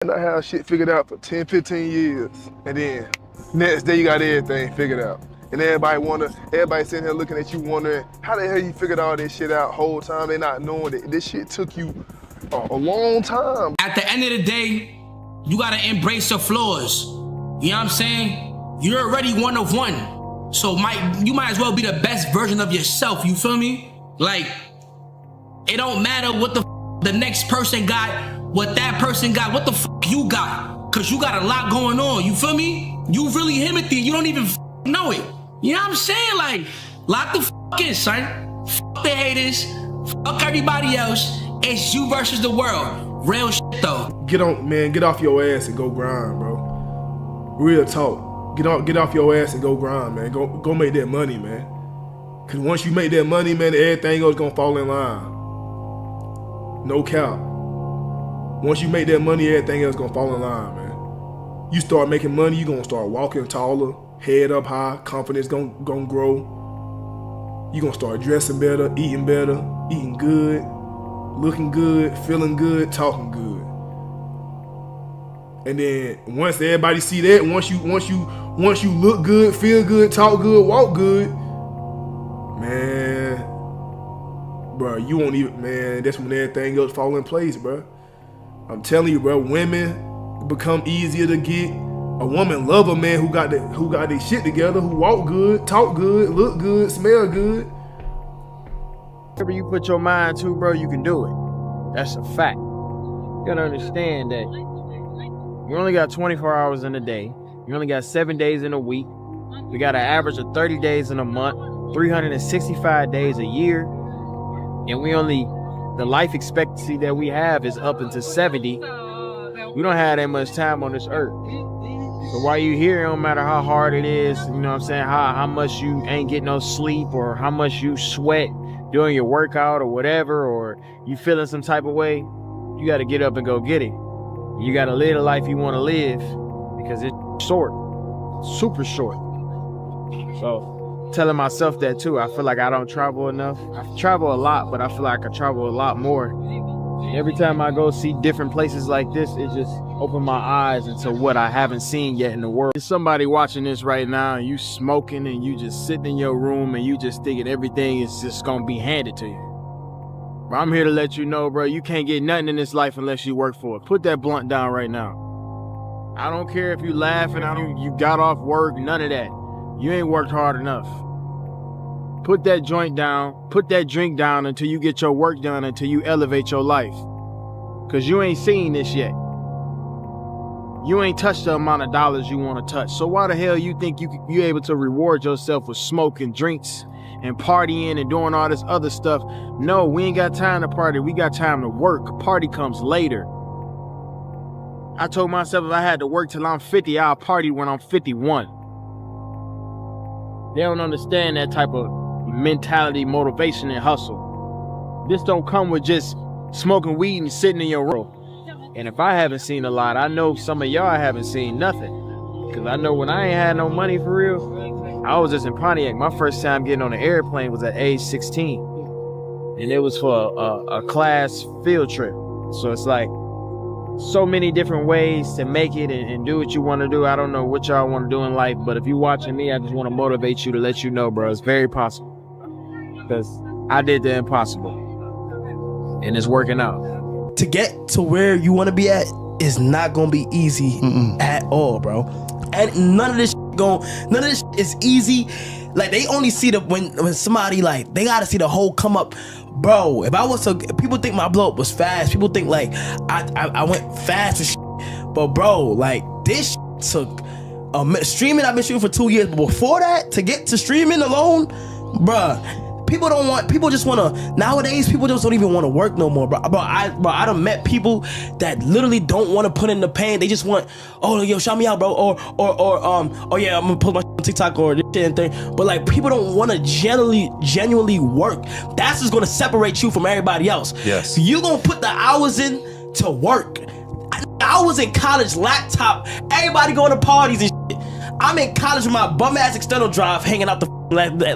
And I have shit figured out for 10, 15 years. And then next day you got everything figured out. And everybody sitting here looking at you wondering, how the hell you figured all this shit out whole time? They not knowing that this shit took you a long time. At the end of the day, you gotta embrace your flaws. You know what I'm saying? You're already one of one. So you might as well be the best version of yourself, you feel me? Like, it don't matter what the next person got, what that person got, what the you got. Cause you got a lot going on, you feel me? You really Himothy, you don't even know it. You know what I'm saying? Like, lock the in, son. The haters, fuck everybody else. It's you versus the world. Real shit though. Get off your ass and go grind, bro. Real talk. Get off your ass and go grind, man. Go make that money, man. Cause once you make that money, man, everything else gonna fall in line. No cap. Once you make that money, everything else gonna fall in line, man. You start making money, you gonna start walking taller, head up high, confidence gonna grow. You gonna start dressing better, eating good, looking good, feeling good, talking good. And then once everybody see that, once you look good, feel good, talk good, walk good, man, bro, you won't even, man, that's when everything else fall in place, bro. I'm telling you, bro, women become easier to get. A woman love a man who got their shit together, who walk good, talk good, look good, smell good. Whatever you put your mind to, bro, you can do it. That's a fact. You gotta understand that you only got 24 hours in a day. You only got 7 days in a week. We got an average of 30 days in a month, 365 days a year. And the life expectancy that we have is up into 70. We don't have that much time on this earth. So while you here, it don't matter how hard it is, you know what I'm saying, how much you ain't getting no sleep or how much you sweat doing your workout or whatever, or you feeling some type of way, you got to get up and go get it. You got to live the life you want to live because it's short, super short. So telling myself that too. I feel like I don't travel enough. I travel a lot, but I feel like I travel a lot more. Every time I go see different places like this, it just opened my eyes into what I haven't seen yet in the world. There's somebody watching this right now and you smoking and you just sitting in your room and you just thinking everything is just gonna be handed to you. But I'm here to let you know, bro, you can't get nothing in this life unless you work for it. Put that blunt down right now. I don't care if you laughing, you got off work, none of that. You ain't worked hard enough. Put that joint down, put that drink down until you get your work done, until you elevate your life. Cause you ain't seen this yet. You ain't touched the amount of dollars you want to touch. So why the hell you think you able to reward yourself with smoking, drinks, and partying and doing all this other stuff? No, we ain't got time to party. We got time to work. Party comes later. I told myself if I had to work till I'm 50, I'll party when I'm 51. They don't understand that type of mentality, motivation, and hustle. This don't come with just smoking weed and sitting in your room. And if I haven't seen a lot, I know some of y'all haven't seen nothing. Cause I know when I ain't had no money for real, I was just in Pontiac. My first time getting on an airplane was at age 16. And it was for a class field trip. So it's like so many different ways to make it and do what you want to do. I don't know what y'all want to do in life, but if you're watching me, I just want to motivate you to let you know, bro, it's very possible. Because I did the impossible. And it's working out. To get to where you want to be at is not going to be easy at all, bro. And none of this is easy. Like, they only see when somebody, like, they got to see the whole come up. Bro, if I was to, people think my blow up was fast. People think, like, I went fast and shit. But, bro, like, this took streaming. I've been shooting for 2 years. But before that, to get to streaming alone, bruh, people just want to, nowadays, people just don't even want to work no more, bro. I done met people that literally don't want to put in the pain. They just want, oh, yo, shout me out, bro. Or oh, yeah, I'm going to post my on TikTok or this shit and thing. But, like, people don't want to genuinely work. That's just going to separate you from everybody else. Yes. You going to put the hours in to work. I was in college, laptop, everybody going to parties and shit. I'm in college with my bum-ass external drive hanging out the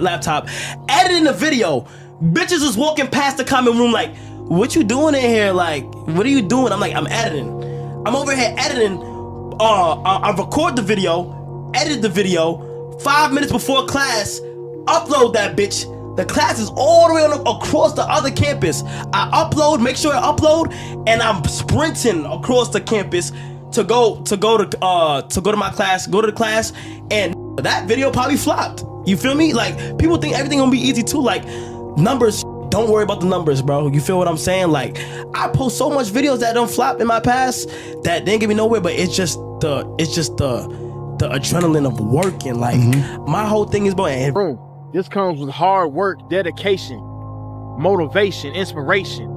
laptop, editing the video. Bitches is walking past the comment room like, what you doing in here? Like, what are you doing? I'm like, I'm editing. I'm over here editing. I record the video, edit the video, 5 minutes before class, upload that bitch. The class is all the way across the other campus. I upload, make sure I upload, and I'm sprinting across the campus to go to my class, go to the class, and that video probably flopped. You feel me? Like, people think everything gonna be easy too. Like, numbers, don't worry about the numbers, bro. You feel what I'm saying? Like, I post so much videos that don't flop in my past that didn't get me nowhere, but it's just the adrenaline of working. Like, my whole thing is, bro. This comes with hard work, dedication, motivation, inspiration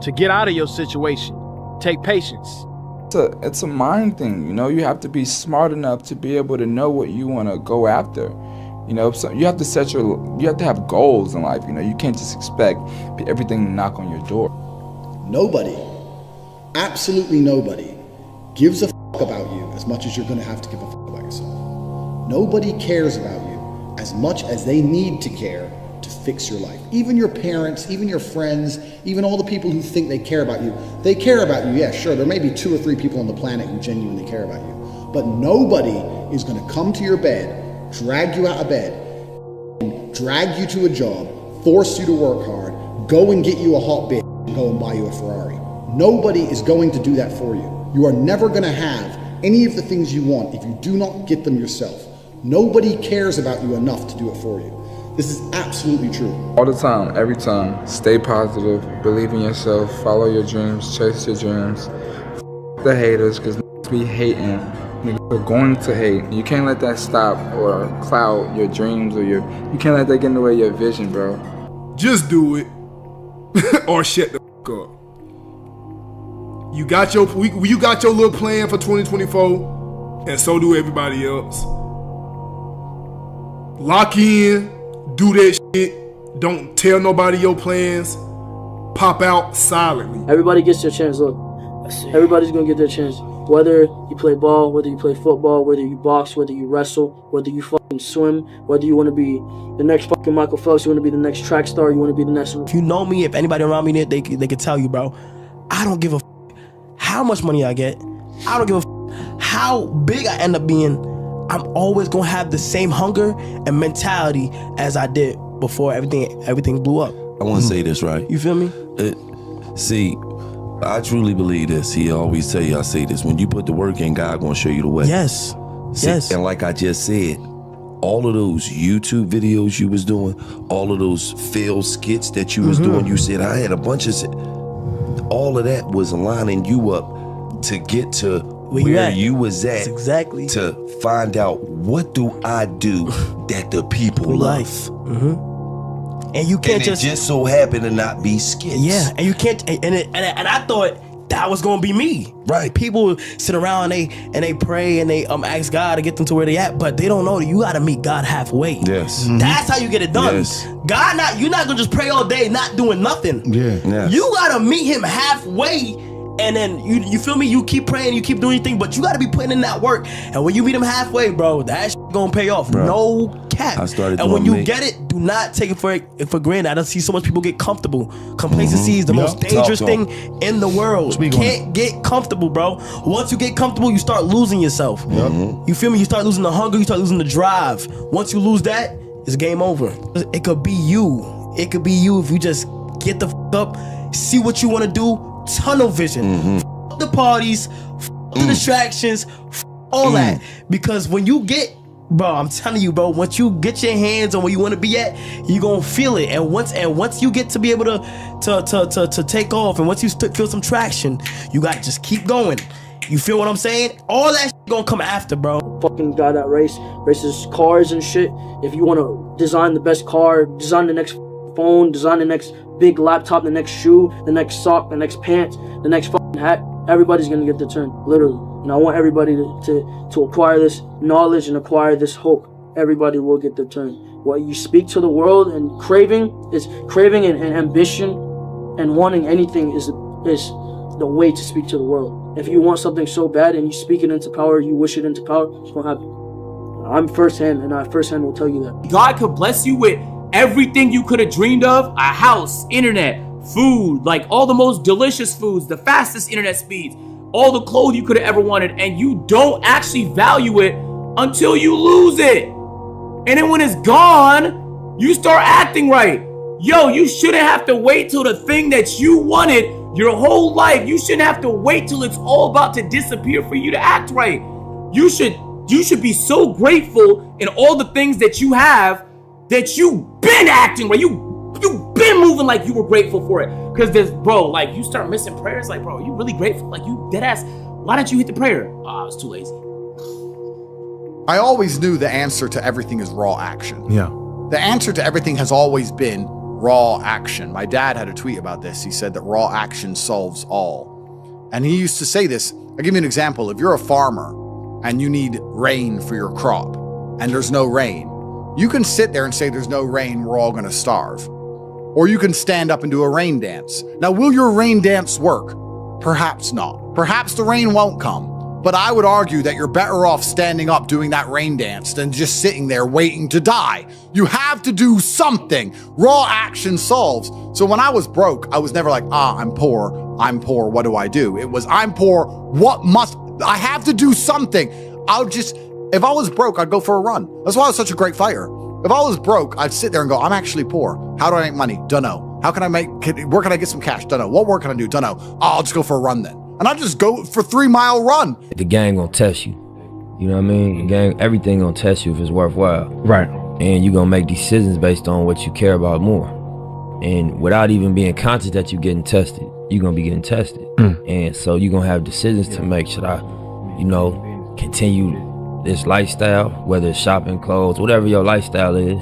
to get out of your situation. Take patience. It's a mind thing, you know. You have to be smart enough to be able to know what you want to go after. You know, so you have to have goals in life. You know, you can't just expect everything to knock on your door. Nobody, absolutely nobody, gives a fuck about you as much as you're gonna have to give a fuck about yourself. Nobody cares about you as much as they need to care to fix your life. Even your parents, even your friends, even all the people who think they care about you, they care about you. Yeah, sure, there may be 2 or 3 people on the planet who genuinely care about you, but nobody is gonna come to your bed, drag you out of bed, drag you to a job, force you to work hard, go and get you a hot bitch, and go and buy you a Ferrari. Nobody is going to do that for you. You are never gonna have any of the things you want if you do not get them yourself. Nobody cares about you enough to do it for you. This is absolutely true. All the time, every time, stay positive, believe in yourself, follow your dreams, chase your dreams. The haters, because niggas be hating. Niggas are going to hate. You can't let that stop or cloud your dreams or you can't let that get in the way of your vision, bro. Just do it. Or shut the fuck up. You got your little plan for 2024, and so do everybody else. Lock in, do that shit. Don't tell nobody your plans. Pop out silently. Everybody gets their chance. Look, everybody's gonna get their chance. Whether you play ball, whether you play football, whether you box, whether you wrestle, whether you fucking swim, whether you want to be the next fucking Michael Phelps, you want to be the next track star, you want to be the next. If you know me, if anybody around me, they could tell you, bro. I don't give a how much money I get. I don't give a how big I end up being. I'm always gonna have the same hunger and mentality as I did before everything blew up. I want to say this, right? You feel me? See, I truly believe this. He always tell you, I say this, when you put the work in, God gonna show you the way. Yes. See, yes. And like I just said, all of those YouTube videos you was doing, all of those failed skits that you was doing, you said, I had a bunch of, all of that was lining you up to get to where you was at. That's exactly. To find out, what do I do that the people love? And you can't and it just so happen to not be skits. Yeah, and you can't. And I thought that was gonna be me. Right. People sit around and they pray and they ask God to get them to where they at, but they don't know that you gotta meet God halfway. Yes. That's how you get it done. Yes. You're not gonna just pray all day not doing nothing. Yeah. Yes. You gotta meet Him halfway. And then you feel me? You keep praying, you keep doing your thing, but you gotta be putting in that work. And when you meet Him halfway, bro, that shit gonna pay off. Bro, no cap. I started and when you doing get it, do not take it for granted. I don't see so much people get comfortable. Complacency is the most dangerous thing in the world. You can't get comfortable, bro. Once you get comfortable, you start losing yourself. You feel me? You start losing the hunger, you start losing the drive. Once you lose that, it's game over. It could be you. It could be you if you just get the f up, see what you want to do. Tunnel vision. F the parties, f the distractions, f all that. Because when you get, bro, I'm telling you, bro, once you get your hands on where you want to be at, you gonna feel it. And once you get to be able to take off, and once you feel some traction, you gotta just keep going. You feel what I'm saying? All that shit gonna come after, bro. Fucking guy that races cars and shit. If you want to design the best car, design the next phone, design the next big laptop, the next shoe, the next sock, the next pants, the next fucking hat, everybody's gonna get their turn, literally. And I want everybody to acquire this knowledge and acquire this hope. Everybody will get their turn. What you speak to the world and craving and ambition and wanting anything is the way to speak to the world. If you want something so bad and you speak it into power, you wish it into power, it's gonna happen. I'm firsthand, and I firsthand will tell you that. God could bless you with everything you could have dreamed of, a house, internet, food, like all the most delicious foods, the fastest internet speeds. all the clothes you could have ever wanted, and you don't actually value it until you lose it. And then when it's gone, you start acting right. Yo, you shouldn't have to wait till the thing that you wanted your whole life. You shouldn't have to wait till it's all about to disappear for you to act right. You should be so grateful in all the things that you have that you've been acting right. You've been moving like you were grateful for it. Cause there's, bro, like you start missing prayers. Like, bro, are you really grateful? Like you dead ass. Why didn't you hit the prayer? Oh, I was too lazy. I always knew the answer to everything is raw action. Yeah. The answer to everything has always been raw action. My dad had a tweet about this. He said that raw action solves all. And he used to say this. I'll give you an example. If you're a farmer and you need rain for your crop and there's no rain, you can sit there and say there's no rain, we're all gonna starve. Or you can stand up and do a rain dance. Now, will your rain dance work? Perhaps not. Perhaps the rain won't come. But I would argue that you're better off standing up doing that rain dance than just sitting there waiting to die. You have to do something. Raw action solves. So when I was broke, I was never like, I'm poor, what do I do? It was, I'm poor, I have to do something. If I was broke, I'd go for a run. That's why I was such a great fighter. If I was broke, I'd sit there and go, I'm actually poor. How do I make money? Dunno. Where can I get some cash? Dunno. What work can I do? Dunno. Oh, I'll just go for a run then. And I just go for 3-mile run. The game gonna test you. You know what I mean? The game, everything gonna test you if it's worthwhile. Right. And you gonna make decisions based on what you care about more. And without even being conscious that you're getting tested, you're gonna be getting tested. And so you're gonna have decisions to make. Should I, continue this lifestyle, whether it's shopping, clothes, whatever your lifestyle is,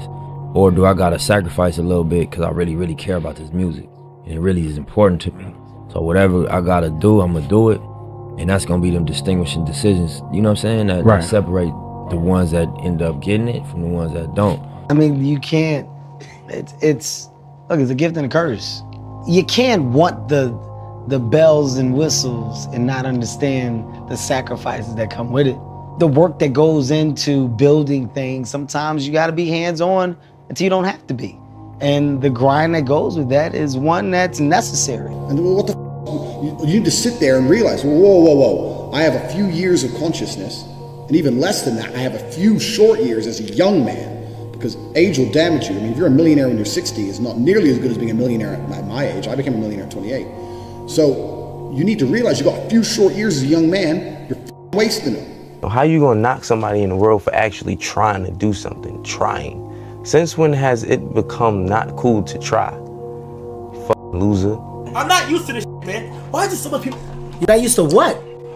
or do I gotta sacrifice a little bit because I really, really care about this music and it really is important to me. So whatever I gotta do, I'm gonna do it, and that's gonna be them distinguishing decisions. You know what I'm saying? That separate the ones that end up getting it from the ones that don't. I mean, you can't. It's a gift and a curse. You can't want the bells and whistles and not understand the sacrifices that come with it. The work that goes into building things. Sometimes you gotta be hands-on until you don't have to be. And the grind that goes with that is one that's necessary. And what the you need to sit there and realize, whoa. I have a few years of consciousness, and even less than that, I have a few short years as a young man, because age will damage you. I mean, if you're a millionaire when you're 60, it's not nearly as good as being a millionaire at my age. I became a millionaire at 28. So you need to realize you got a few short years as a young man, you're wasting them. How you gonna knock somebody in the world for actually trying to do something, trying? Since when has it become not cool to try? Loser. I'm not used to this shit, man. Why is there so much people? You're not used to what?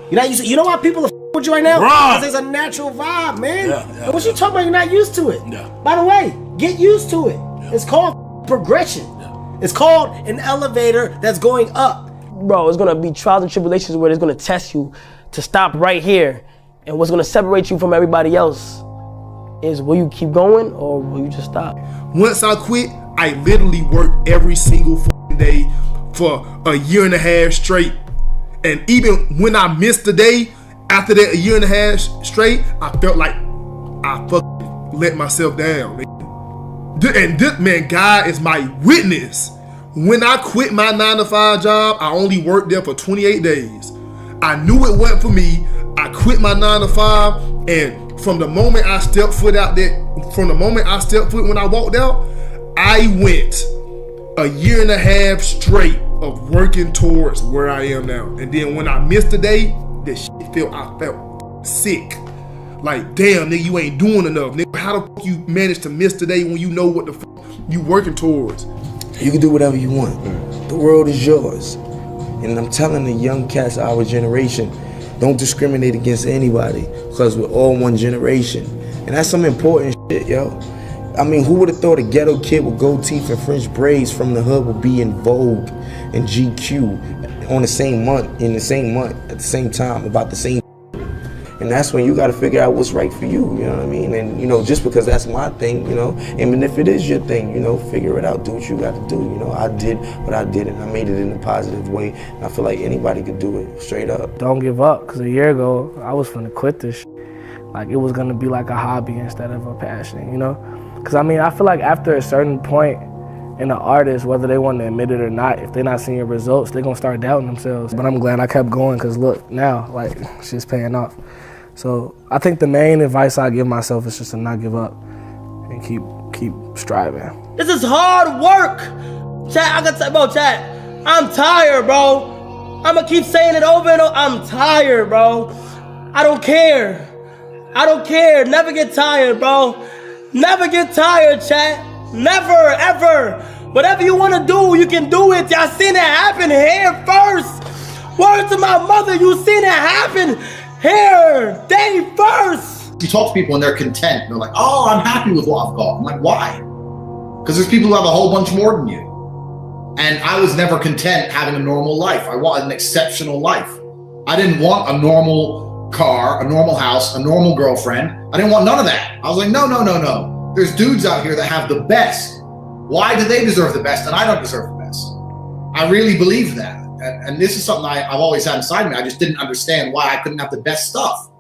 You're not used to, you know why people are with you right now? Because there's a natural vibe, man. And what you talking about, you're not used to it. By the way, get used to it. It's called progression. It's called an elevator that's going up. Bro, it's gonna be trials and tribulations where it's gonna test you to stop right here. And what's gonna separate you from everybody else is will you keep going or will you just stop? Once I quit, I literally worked every single day for a year and a half straight. And even when I missed a day, after that a year and a half straight, I felt like I fucking let myself down. And this, man, God is my witness. When I quit my 9-to-5 job, I only worked there for 28 days. I knew it wasn't for me. I quit my 9-to-5, and from the moment I stepped foot out there, when I walked out, I went a year and a half straight of working towards where I am now. And then when I missed a day, I felt sick. Like, damn, nigga, you ain't doing enough. Nigga, how the fuck you manage to miss the day when you know what the fuck you working towards? You can do whatever you want. The world is yours. And I'm telling the young cats of our generation, don't discriminate against anybody because we're all one generation. And that's some important shit, yo. I mean, who would have thought a ghetto kid with gold teeth and French braids from the hood would be in Vogue and GQ on the same month, at the same time, about the same. And that's when you got to figure out what's right for you, you know what I mean? And, just because that's my thing, and if it is your thing, figure it out, do what you got to do, I did what I did and I made it in a positive way. And I feel like anybody could do it, straight up. Don't give up, because a year ago, I was finna quit this shit. Like, it was gonna be like a hobby instead of a passion, Because, I feel like after a certain point And the artist, whether they want to admit it or not, if they're not seeing results, they're going to start doubting themselves. But I'm glad I kept going because look, now, like, shit's paying off. So I think the main advice I give myself is just to not give up and keep striving. This is hard work. Chat, I can tell, bro, chat, I'm tired, bro. I'm going to keep saying it over and over. I'm tired, bro. I don't care. I don't care. Never get tired, bro. Never get tired, chat. Never, ever. Whatever you want to do, you can do it. Y'all seen it happen here first. Word to my mother, you seen it happen here. They first. You talk to people and they're content. They're like, oh, I'm happy with what I've got. I'm like, why? Because there's people who have a whole bunch more than you. And I was never content having a normal life. I wanted an exceptional life. I didn't want a normal car, a normal house, a normal girlfriend. I didn't want none of that. I was like, no, no, no, no. There's dudes out here that have the best. Why do they deserve the best and I don't deserve the best? I really believe that. And this is something I've always had inside me. I just didn't understand why I couldn't have the best stuff.